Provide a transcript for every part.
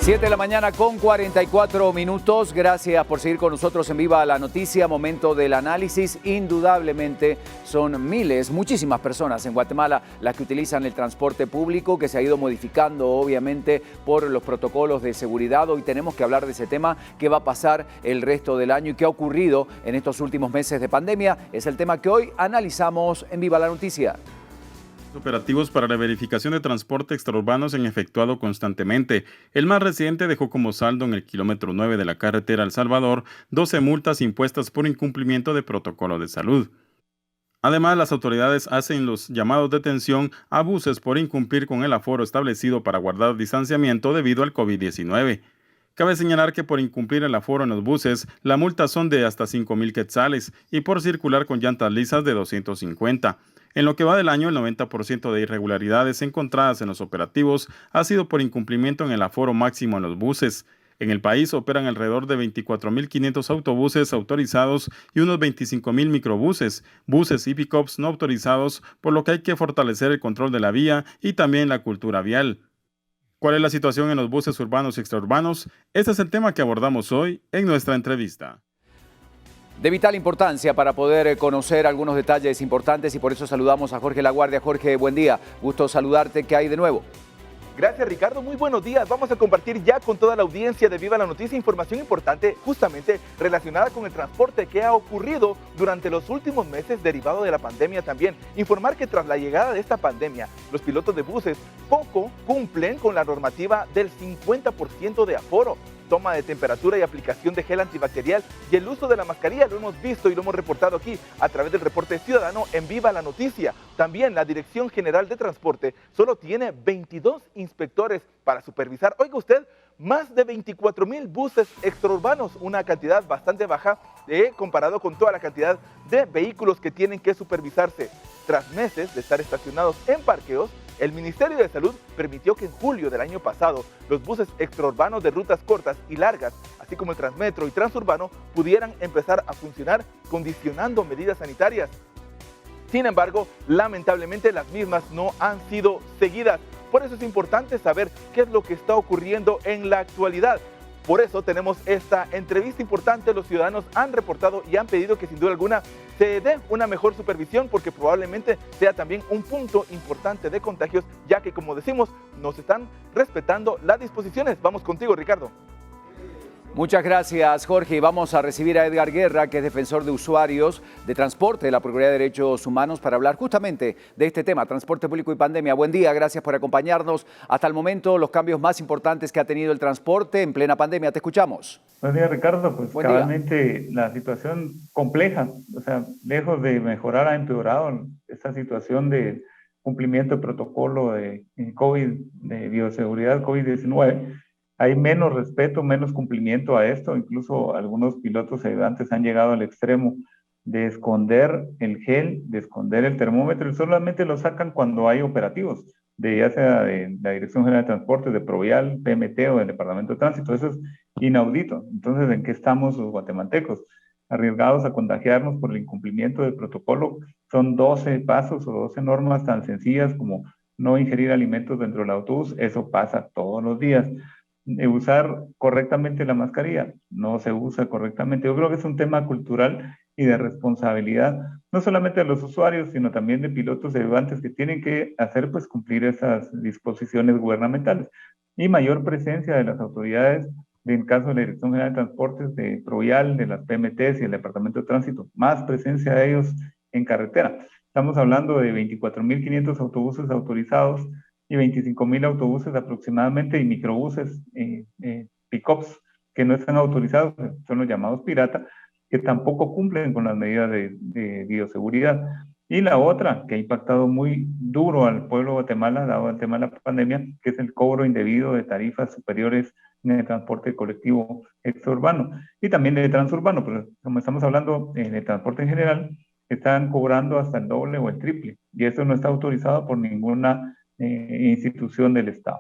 7 de la mañana con 44 minutos. Gracias por seguir con nosotros en Viva la Noticia. Momento del análisis. Indudablemente son miles, muchísimas personas en Guatemala las que utilizan el transporte público, que se ha ido modificando obviamente por los protocolos de seguridad. Hoy tenemos que hablar de ese tema, qué va a pasar el resto del año y qué ha ocurrido en estos últimos meses de pandemia. Es el tema que hoy analizamos en Viva la Noticia. Operativos para la verificación de transporte extraurbano se han efectuado constantemente. El más reciente dejó como saldo en el kilómetro 9 de la carretera El Salvador 12 multas impuestas por incumplimiento de protocolo de salud. Además, las autoridades hacen los llamados de detención a buses por incumplir con el aforo establecido para guardar distanciamiento debido al COVID-19. Cabe señalar que por incumplir el aforo en los buses, la multa son de hasta 5,000 quetzales y por circular con llantas lisas de 250. En lo que va del año, el 90% de irregularidades encontradas en los operativos ha sido por incumplimiento en el aforo máximo en los buses. En el país operan alrededor de 24.500 autobuses autorizados y unos 25.000 microbuses, buses y pick-ups no autorizados, por lo que hay que fortalecer el control de la vía y también la cultura vial. ¿Cuál es la situación en los buses urbanos y extraurbanos? Este es el tema que abordamos hoy en nuestra entrevista. De vital importancia para poder conocer algunos detalles importantes y por eso saludamos a Jorge Laguardia. Jorge, buen día. Gusto saludarte. ¿Qué hay de nuevo? Gracias, Ricardo. Muy buenos días. Vamos a compartir ya con toda la audiencia de Viva la Noticia información importante justamente relacionada con el transporte que ha ocurrido durante los últimos meses derivado de la pandemia también. Informar que tras la llegada de esta pandemia, los pilotos de buses poco cumplen con la normativa del 50% de aforo. Toma de temperatura y aplicación de gel antibacterial y el uso de la mascarilla lo hemos visto y lo hemos reportado aquí a través del reporte ciudadano en Viva la Noticia. También la Dirección General de Transporte solo tiene 22 inspectores para supervisar, oiga usted, más de 24,000 buses extraurbanos, una cantidad bastante baja comparado con toda la cantidad de vehículos que tienen que supervisarse. Tras meses de estar estacionados en parqueos, el Ministerio de Salud permitió que en julio del año pasado los buses extraurbanos de rutas cortas y largas, así como el Transmetro y Transurbano, pudieran empezar a funcionar condicionando medidas sanitarias. Sin embargo, lamentablemente las mismas no han sido seguidas. Por eso es importante saber qué es lo que está ocurriendo en la actualidad. Por eso tenemos esta entrevista importante. Los ciudadanos han reportado y han pedido que sin duda alguna se dé una mejor supervisión porque probablemente sea también un punto importante de contagios, ya que como decimos, nos están respetando las disposiciones. Vamos contigo, Ricardo. Muchas gracias, Jorge. Y vamos a recibir a Edgar Guerra, que es defensor de usuarios de transporte de la Procuraduría de Derechos Humanos, para hablar justamente de este tema, transporte público y pandemia. Buen día, gracias por acompañarnos. Hasta el momento, los cambios más importantes que ha tenido el transporte en plena pandemia. Te escuchamos. Buen día, Ricardo. Pues cabalmente la situación compleja, o sea, lejos de mejorar, ha empeorado esta situación de cumplimiento de protocolo de COVID, de bioseguridad COVID-19. Hay menos respeto, menos cumplimiento a esto. Incluso algunos pilotos ayudantes han llegado al extremo de esconder el gel, de esconder el termómetro y solamente lo sacan cuando hay operativos, ya sea de la Dirección General de Transportes, de Provial, PMT o del Departamento de Tránsito. Eso es inaudito. Entonces, ¿en qué estamos los guatemaltecos? Arriesgados a contagiarnos por el incumplimiento del protocolo. Son 12 pasos o 12 normas tan sencillas como no ingerir alimentos dentro del autobús. Eso pasa todos los días. Usar correctamente la mascarilla, no se usa correctamente. Yo creo que es un tema cultural y de responsabilidad, no solamente de los usuarios, sino también de pilotos y ayudantes que tienen que hacer pues cumplir esas disposiciones gubernamentales. Y mayor presencia de las autoridades, en caso de la Dirección General de Transportes, de Provial, de las PMTs y el Departamento de Tránsito, más presencia de ellos en carretera. Estamos hablando de 24,500 autobuses autorizados, y 25,000 autobuses aproximadamente y microbuses, pick-ups que no están autorizados, son los llamados pirata, que tampoco cumplen con las medidas de bioseguridad. Y la otra, que ha impactado muy duro al pueblo de Guatemala, dado el tema de la pandemia, que es el cobro indebido de tarifas superiores en el transporte colectivo extraurbano y también de transurbano, pero como estamos hablando de transporte en general, están cobrando hasta el doble o el triple, y eso no está autorizado por ninguna institución del Estado.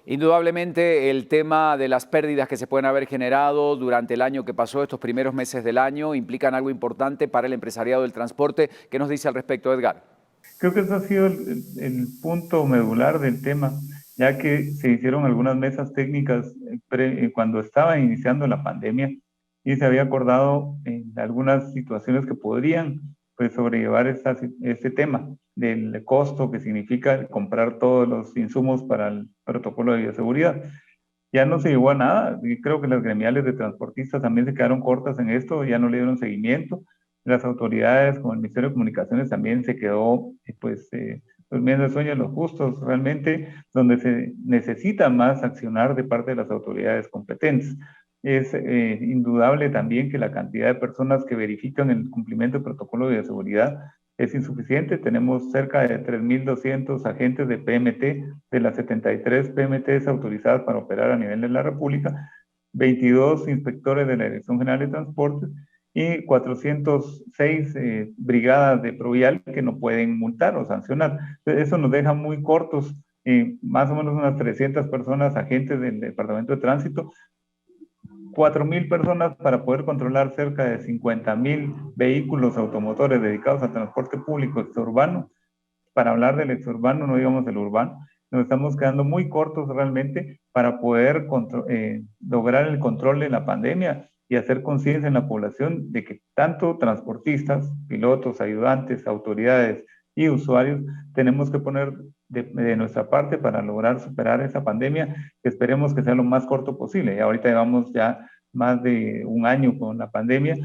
Indudablemente el tema de las pérdidas que se pueden haber generado durante el año que pasó, estos primeros meses del año, implican algo importante para el empresariado del transporte. ¿Qué nos dice al respecto, Edgar? Creo que eso ha sido el punto medular del tema, ya que se hicieron algunas mesas técnicas cuando estaba iniciando la pandemia y se había acordado en algunas situaciones que podrían pues, sobrellevar este tema del costo que significa comprar todos los insumos para el protocolo de bioseguridad. Ya no se llegó a nada, y creo que las gremiales de transportistas también se quedaron cortas en esto, ya no le dieron seguimiento. Las autoridades, como el Ministerio de Comunicaciones, también se quedó durmiendo el sueño de los justos, realmente donde se necesita más accionar de parte de las autoridades competentes. Es indudable también que la cantidad de personas que verifican el cumplimiento del protocolo de bioseguridad es insuficiente. Tenemos cerca de 3.200 agentes de PMT, de las 73 PMTs autorizadas para operar a nivel de la República, 22 inspectores de la Dirección General de Transportes y 406 brigadas de Provial que no pueden multar o sancionar. Entonces, eso nos deja muy cortos, más o menos unas 300 personas, agentes del Departamento de Tránsito, 4.000 personas para poder controlar cerca de 50.000 vehículos automotores dedicados al transporte público exurbano. Para hablar del exurbano, no digamos del urbano, nos estamos quedando muy cortos realmente para poder lograr el control de la pandemia y hacer conciencia en la población de que tanto transportistas, pilotos, ayudantes, autoridades y usuarios tenemos que poner de nuestra parte para lograr superar esa pandemia, que esperemos que sea lo más corto posible. Y ahorita llevamos ya más de un año con la pandemia,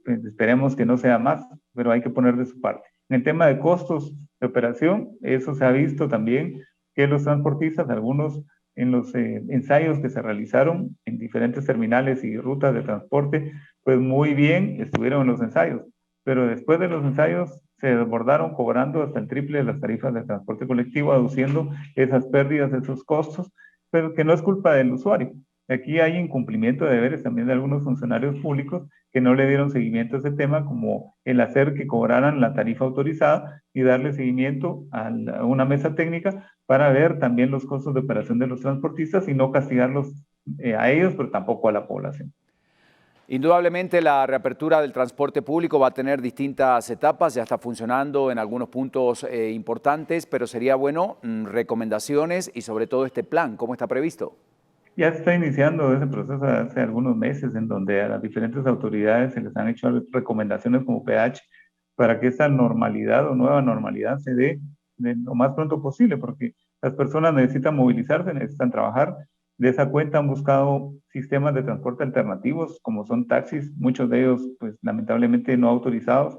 pues esperemos que no sea más, pero hay que poner de su parte. En el tema de costos de operación, eso se ha visto también que los transportistas, algunos en los ensayos que se realizaron en diferentes terminales y rutas de transporte, pues muy bien estuvieron en los ensayos, pero después de los ensayos se desbordaron cobrando hasta el triple de las tarifas de transporte colectivo, aduciendo esas pérdidas, esos costos, pero que no es culpa del usuario. Aquí hay incumplimiento de deberes también de algunos funcionarios públicos que no le dieron seguimiento a ese tema, como el hacer que cobraran la tarifa autorizada y darle seguimiento a una mesa técnica para ver también los costos de operación de los transportistas y no castigarlos a ellos, pero tampoco a la población. Indudablemente la reapertura del transporte público va a tener distintas etapas, ya está funcionando en algunos puntos importantes, pero sería bueno recomendaciones y sobre todo este plan, ¿cómo está previsto? Ya se está iniciando ese proceso hace algunos meses en donde a las diferentes autoridades se les han hecho recomendaciones como PH para que esta normalidad o nueva normalidad se dé lo más pronto posible, porque las personas necesitan movilizarse, necesitan trabajar. De esa cuenta han buscado sistemas de transporte alternativos, como son taxis, muchos de ellos pues lamentablemente no autorizados,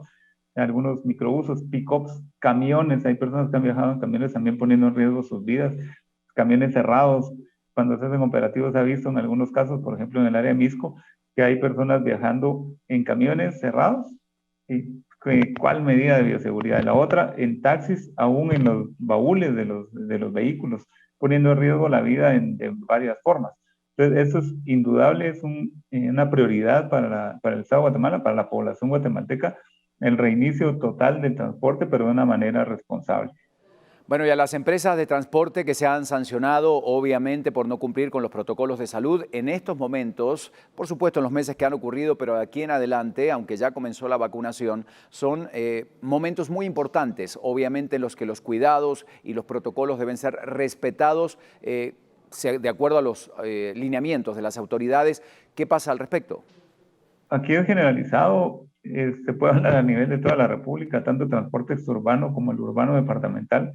algunos microbusos, pick-ups, camiones, hay personas que han viajado en camiones también poniendo en riesgo sus vidas, camiones cerrados. Cuando se hacen operativos se ha visto en algunos casos, por ejemplo en el área de Misco, que hay personas viajando en camiones cerrados. ¿Y cuál medida de bioseguridad? La otra, en taxis, aún en los baúles de los vehículos, poniendo en riesgo la vida de varias formas. Entonces, eso es indudable, es una prioridad para el Estado de Guatemala, para la población guatemalteca, el reinicio total del transporte, pero de una manera responsable. Bueno, y a las empresas de transporte que se han sancionado, obviamente, por no cumplir con los protocolos de salud, en estos momentos, por supuesto en los meses que han ocurrido, pero de aquí en adelante, aunque ya comenzó la vacunación, son momentos muy importantes, obviamente en los que los cuidados y los protocolos deben ser respetados de acuerdo a los lineamientos de las autoridades. ¿Qué pasa al respecto? Aquí es generalizado, se puede hablar a nivel de toda la República, tanto el transporte exurbano como el urbano departamental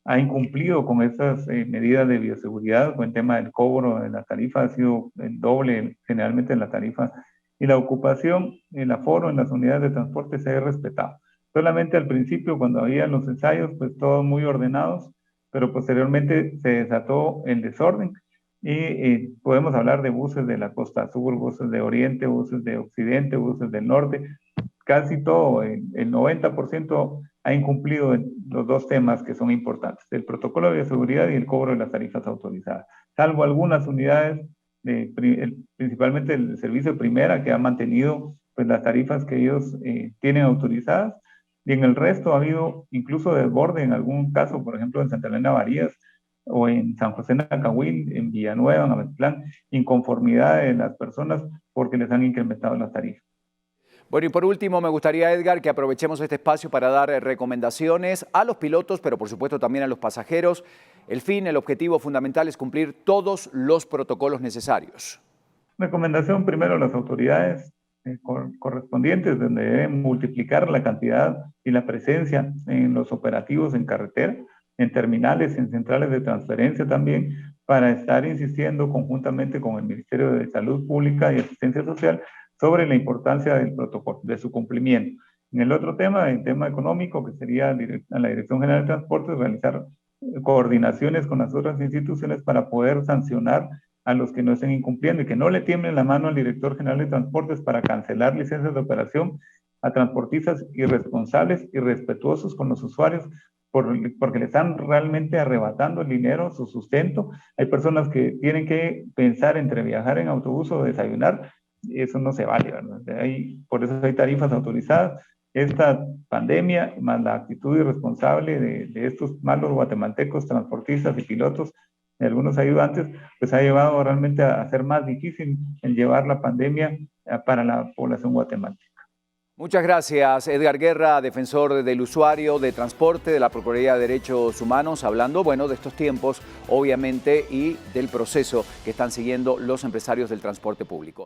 ha incumplido con estas medidas de bioseguridad, con el tema del cobro de la tarifa ha sido el doble generalmente en la tarifa, y la ocupación, el aforo en las unidades de transporte se ha respetado. Solamente al principio, cuando había los ensayos, pues todos muy ordenados, pero posteriormente se desató el desorden y podemos hablar de buses de la costa sur, buses de oriente, buses de occidente, buses del norte, casi todo, el 90% ha incumplido en los dos temas que son importantes, el protocolo de bioseguridad y el cobro de las tarifas autorizadas, salvo algunas unidades, principalmente el servicio primera, que ha mantenido pues, las tarifas que ellos tienen autorizadas, y en el resto ha habido incluso desborde en algún caso, por ejemplo en Santa Elena Varías, o en San José Nacahuil, en Villanueva, en Ametlán, inconformidad de las personas porque les han incrementado las tarifas. Bueno, y por último, me gustaría, Edgar, que aprovechemos este espacio para dar recomendaciones a los pilotos, pero por supuesto también a los pasajeros. El objetivo fundamental es cumplir todos los protocolos necesarios. Recomendación primero a las autoridades correspondientes, donde deben multiplicar la cantidad y la presencia en los operativos en carretera, en terminales, en centrales de transferencia también, para estar insistiendo conjuntamente con el Ministerio de Salud Pública y Asistencia Social sobre la importancia del protocolo, de su cumplimiento. En el otro tema, el tema económico, que sería a la Dirección General de Transportes, realizar coordinaciones con las otras instituciones para poder sancionar a los que no estén incumpliendo y que no le tiemblen la mano al Director General de Transportes para cancelar licencias de operación a transportistas irresponsables, irrespetuosos con los usuarios, porque le están realmente arrebatando el dinero, su sustento. Hay personas que tienen que pensar entre viajar en autobús o desayunar. Eso no se vale, ¿verdad? Por eso hay tarifas autorizadas. Esta pandemia, más la actitud irresponsable de estos malos guatemaltecos, transportistas y pilotos, de algunos ayudantes, pues ha llevado realmente a hacer más difícil el llevar la pandemia para la población guatemalteca. Muchas gracias, Edgar Guerra, defensor del usuario de transporte de la Procuraduría de Derechos Humanos, hablando, bueno, de estos tiempos, obviamente, y del proceso que están siguiendo los empresarios del transporte público.